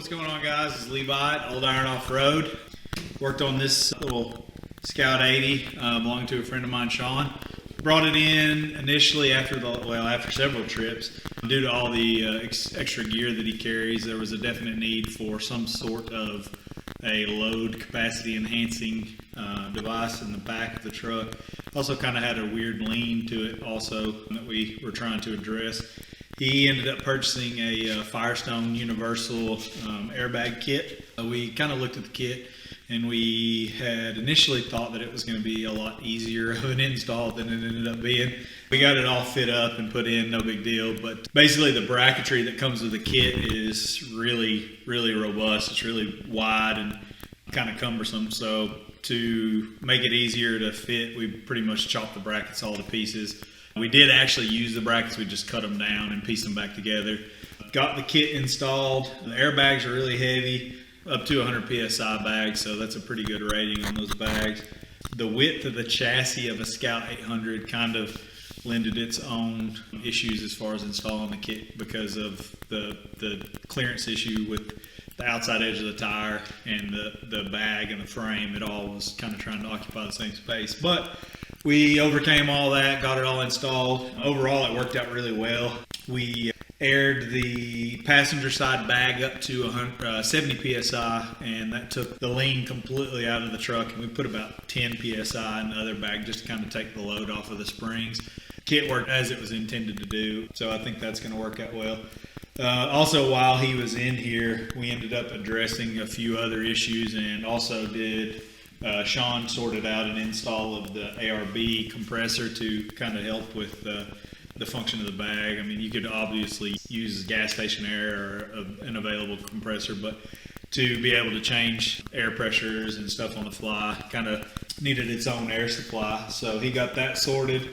What's going on, guys? It's Levi at Old Iron Offroad. Worked on this little Scout 80 belonging to a friend of mine, Sean. Brought it in initially after several trips. Due to all the extra gear that he carries, there was a definite need for some sort of a load capacity enhancing device in the back of the truck. Also kind of had a weird lean to it also that we were trying to address. He ended up purchasing a Firestone universal airbag kit. We kind of looked at the kit and we had initially thought that it was going to be a lot easier of an install than it ended up being. We got it all fit up and put in, no big deal, but basically the bracketry that comes with the kit is really, really robust. It's really wide and kind of cumbersome, so to make it easier to fit, we pretty much chopped the brackets all to pieces. We did actually use the brackets, we just cut them down and pieced them back together. Got the kit installed. The airbags are really heavy, up to 100 PSI bags, so that's a pretty good rating on those bags. The width of the chassis of a Scout 800 kind of lended its own issues as far as installing the kit because of the clearance issue with the outside edge of the tire and the bag and the frame. It all was kind of trying to occupy the same space. But we overcame all that, got it all installed. Overall, it worked out really well. We aired the passenger side bag up to 70 PSI, and that took the lean completely out of the truck. And we put about 10 PSI in the other bag just to kind of take the load off of the springs. Kit worked as it was intended to do, so I think that's going to work out well. Also, while he was in here, we ended up addressing a few other issues, and also did Sean sorted out an install of the AIRBAG compressor to kind of help with the function of the bag. I mean, you could obviously use gas station air or an available compressor, but to be able to change air pressures and stuff on the fly kind of needed its own air supply. So he got that sorted.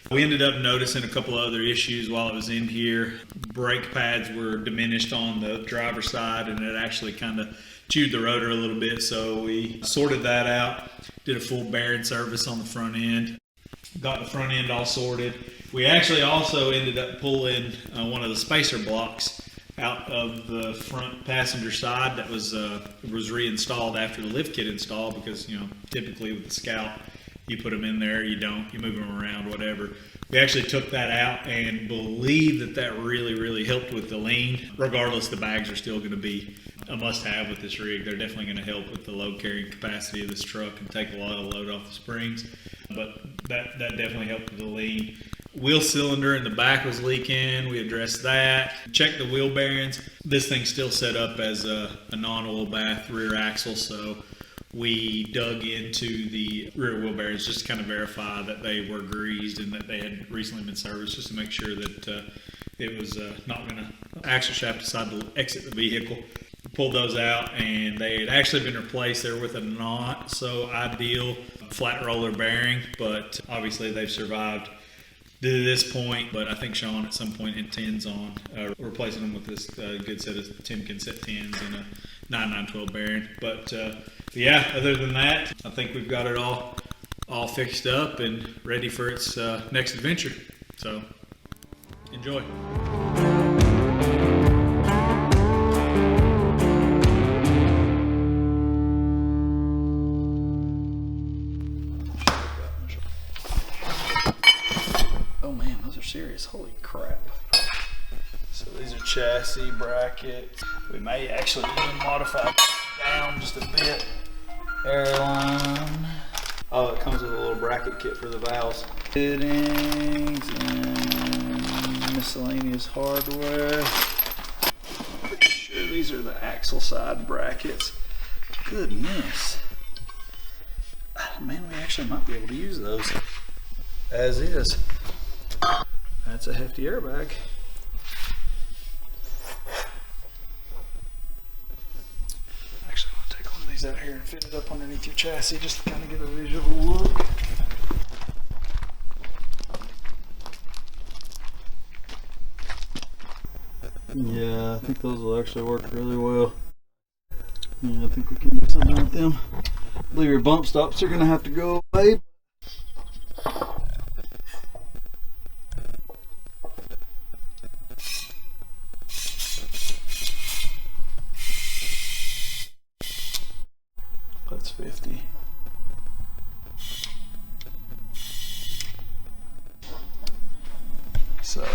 We ended up noticing a couple of other issues while it was in here. Brake pads were diminished on the driver's side, and it actually kind of chewed the rotor a little bit, so we sorted that out, did a full bearing service on the front end, got the front end all sorted. We actually also ended up pulling one of the spacer blocks out of the front passenger side that was reinstalled after the lift kit install, because typically with the Scout you put them in there, you don't, you move them around, whatever. We actually took that out and believe that really helped with the lean. Regardless, the bags are still going to be a must-have with this rig. They're definitely going to help with the load carrying capacity of this truck and take a lot of load off the springs, but that definitely helped with the lean. Wheel cylinder in the back was leaking. We addressed that. Checked the wheel bearings. This thing's still set up as a non-oil bath rear axle, so we dug into the rear wheel bearings just to kind of verify that they were greased and that they had recently been serviced, just to make sure that it was not going to axle shaft decide to exit the vehicle. Pulled those out, and they had actually been replaced. They were with a not so ideal flat roller bearing, but obviously they've survived to this point. But I think Sean at some point intends on replacing them with this good set of 10 consent 10s and a 9912 bearing. But yeah, other than that, I think we've got it all fixed up and ready for its next adventure. So enjoy. Oh man, those are serious. Holy crap. So these are chassis brackets. We may actually even modify down just a bit. Airline. Oh, it comes with a little bracket kit for the valves. Fittings and miscellaneous hardware. Pretty sure these are the axle side brackets. Goodness. Man, we actually might be able to use those as is. That's a hefty airbag. Actually, I'm gonna take one of these out here and fit it up underneath your chassis just to kind of get a visual look. Yeah, I think those will actually work really well. Yeah, I think we can do something with them. I believe your bump stops are gonna have to go away. So.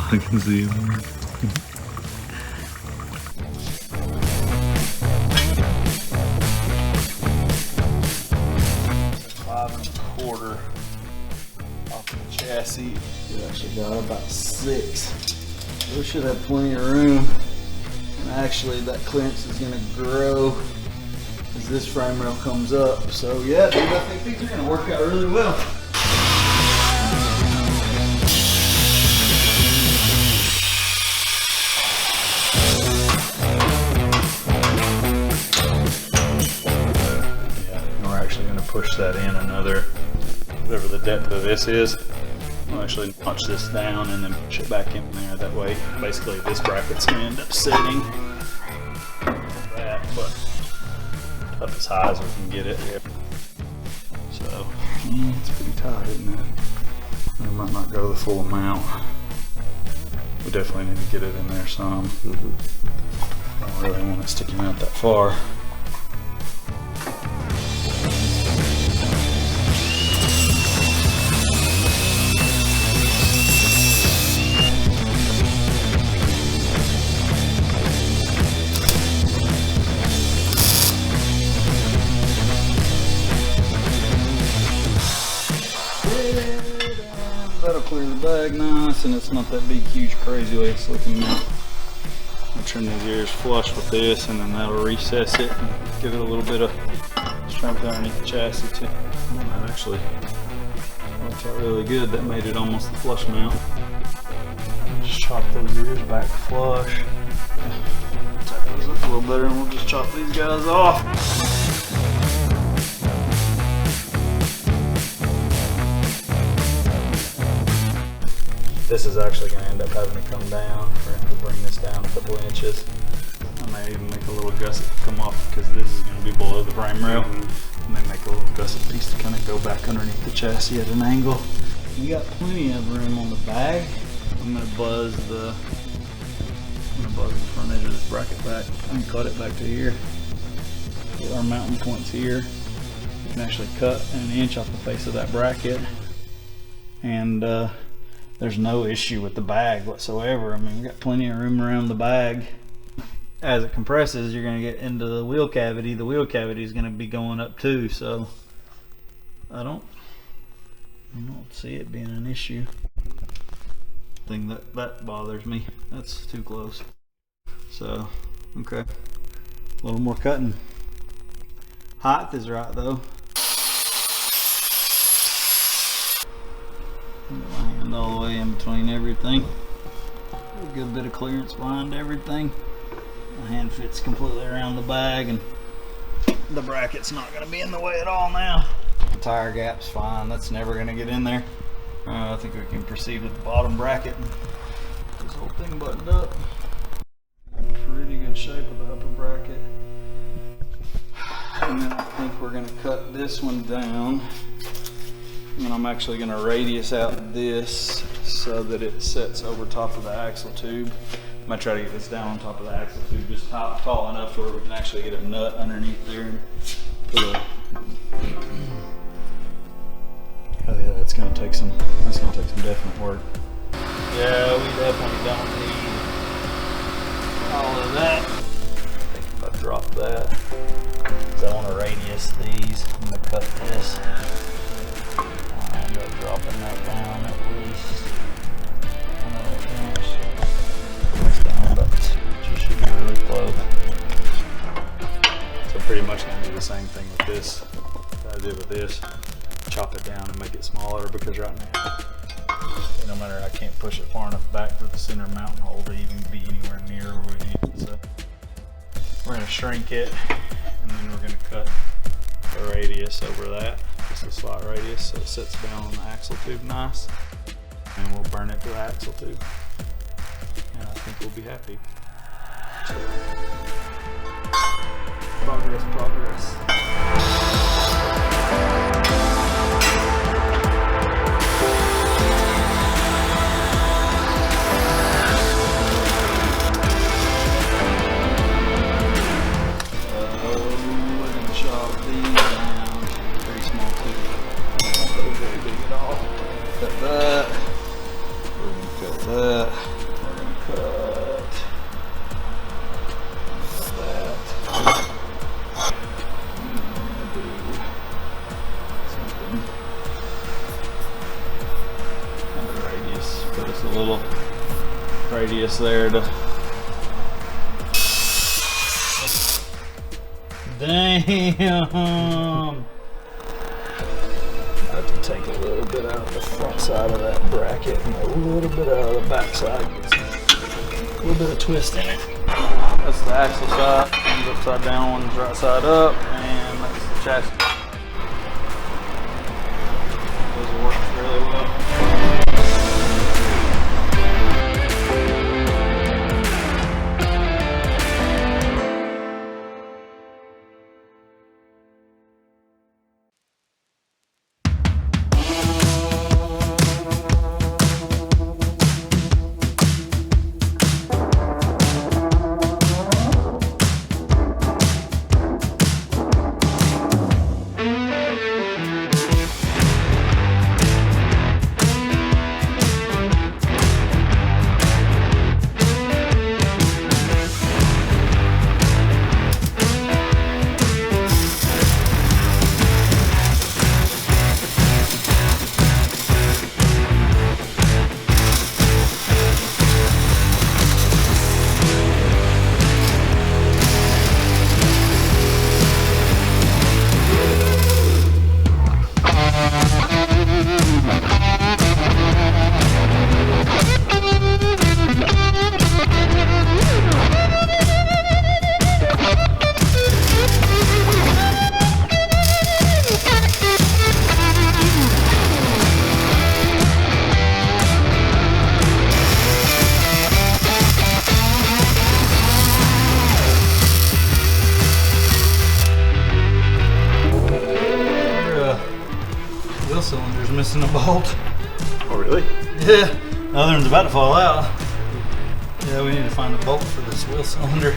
I can see him. 5 1/4 off the chassis. We actually got about 6. We should have plenty of room. And actually that clearance is gonna grow as this frame rail comes up. So yeah, dude, I think these are gonna work out really well. Push that in another, whatever the depth of this is. I'll actually punch this down and then push it back in there. That way, basically this bracket's gonna end up sitting like that, but up as high as we can get it. So, it's pretty tight, isn't it? It might not go the full amount. We definitely need to get it in there some. Don't really want it sticking out that far. That'll clear the bag nice, and it's not that big, huge, crazy way it's looking now. I'll trim these ears flush with this, and then that'll recess it and give it a little bit of strength underneath the chassis too. That actually worked out really good. That made it almost the flush mount. Just chop those ears back flush. Tighten those up a little better, and we'll just chop these guys off. This is actually going to end up having to come down. We're going to have to bring this down a couple inches. I may even make a little gusset come off because this is going to be below the frame rail. I may make a little gusset piece to kind of go back underneath the chassis at an angle. We got plenty of room on the bag. I'm going to buzz the front edge of this bracket back and cut it back to here. Get our mounting points here. You can actually cut 1 inch off the face of that bracket, and there's no issue with the bag whatsoever. I mean, we got plenty of room around the bag. As it compresses, you're going to get into the wheel cavity. The wheel cavity is going to be going up too, so I don't see it being an issue. Thing that bothers me. That's too close. So, okay, a little more cutting. Height is right though. My hand all the way in between everything. A good bit of clearance behind everything. My hand fits completely around the bag, and the bracket's not going to be in the way at all now. The tire gap's fine. That's never going to get in there. I think we can proceed with the bottom bracket and get this whole thing buttoned up. Pretty good shape with the upper bracket. And then I think we're going to cut this one down. And I'm actually going to radius out this so that it sits over top of the axle tube. I'm going to try to get this down on top of the axle tube, just tall enough where we can actually get a nut underneath there and put a... Oh yeah, that's going to take some definite work. Yeah, we definitely don't need all of that. I think if I drop that, because I want to radius these, I'm going to cut this. I'll end up dropping that down at least another inch. That's down about 2 inches, should be really close. So pretty much going to do the same thing with this that I did with this. Chop it down and make it smaller, because right now, no matter, I can't push it far enough back for the center mounting hole to even be anywhere near where we need it. So we're going to shrink it, and then we're going to cut the radius over that. Just a slot radius so it sits down on the axle tube nice. And we'll burn it to the axle tube. And I think we'll be happy. Progress, progress. Cut that. We're going to cut that. We're going to cut that. I'm going to do something kind of radius. Put us a little radius there to. Damn! I have to take a little bit out of the front side of that bracket and a little bit out of the back side. A little bit of twist in it. That's the axle side. One's upside down, one's right side up, and that's the chassis. Those will work really well. Cylinder's missing a bolt. Oh, really? Yeah, the other one's about to fall out. Yeah, we need to find a bolt for this wheel cylinder.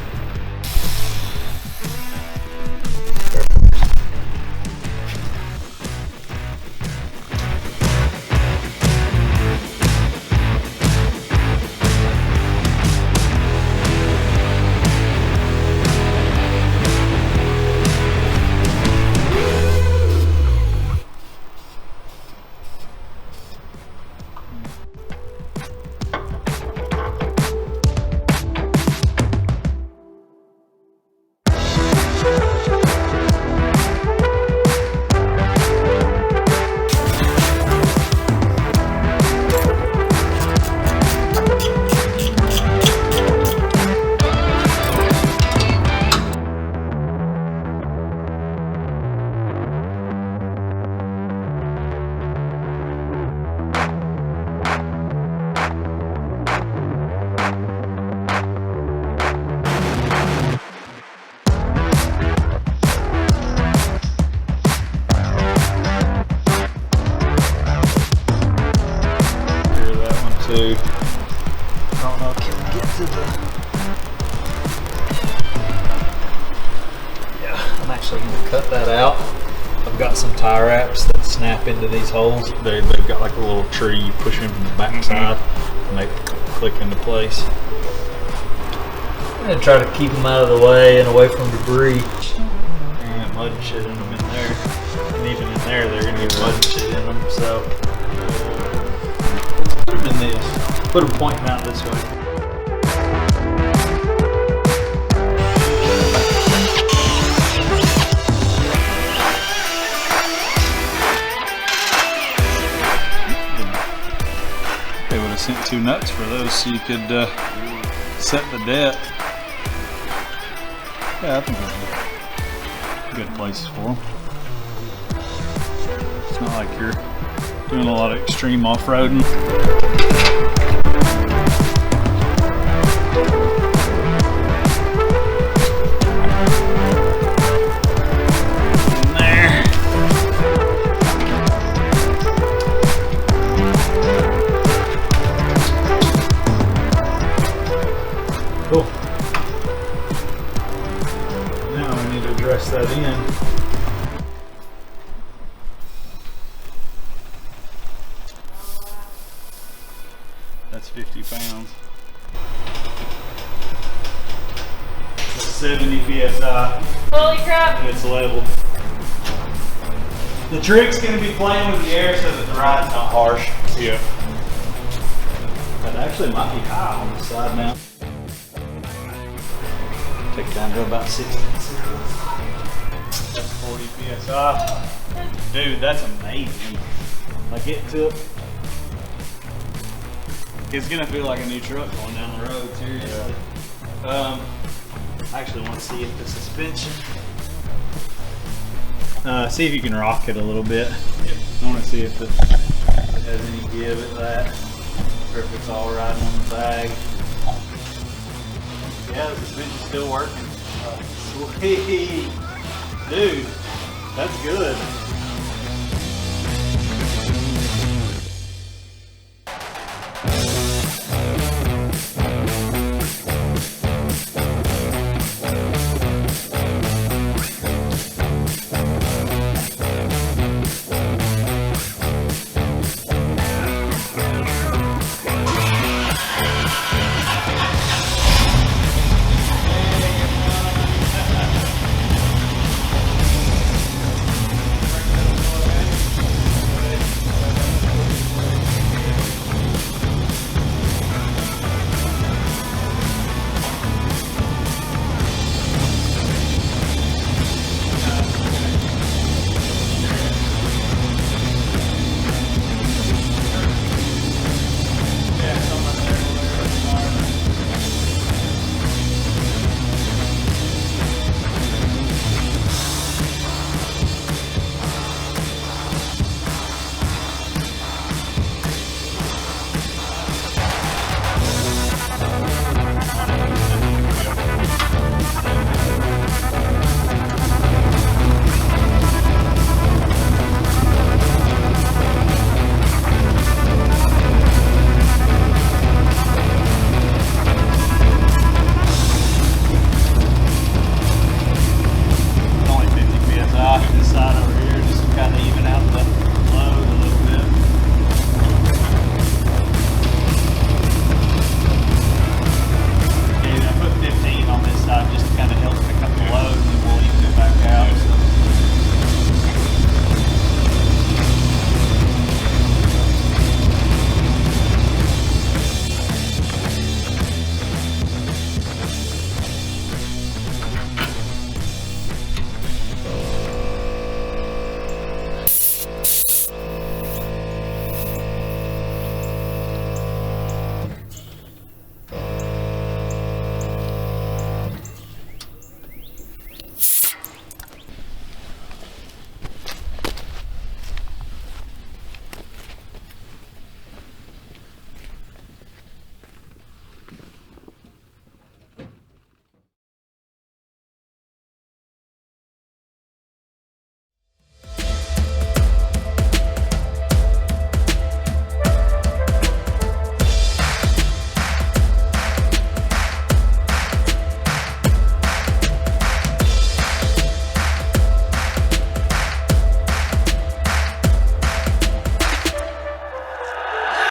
Too. I don't know, can we get to the... Yeah, I'm actually going to cut that out. I've got some tie wraps that snap into these holes. They've got like a little tree, you push them from the back side and they click into place. I'm going to try to keep them out of the way and away from debris. And mud and shit in them in there. And even in there, they're going to get mud and shit in them, so... Put them in this. Put them pointing out this way. They would have sent 2 nuts for those so you could set the depth. Yeah, I think those are good places for them. like you're doing a lot of extreme off-roading. In there. Cool. Now we need to dress that in. That's 50 pounds. That's 70 psi. Holy crap! And it's level. The trick's going to be playing with the air so that the ride's not harsh. Yeah. That actually might be high on the side now. Take it down to about 60. That's 40 psi. Dude, that's amazing. Like it took. It's gonna feel like a new truck going down the road, seriously. Yeah. I actually want to see if the suspension. See if you can rock it a little bit. Yep. I want to see if it has any give at that, or if it's all right on the bag. Yeah, the suspension's still working. Sweet, dude, that's good.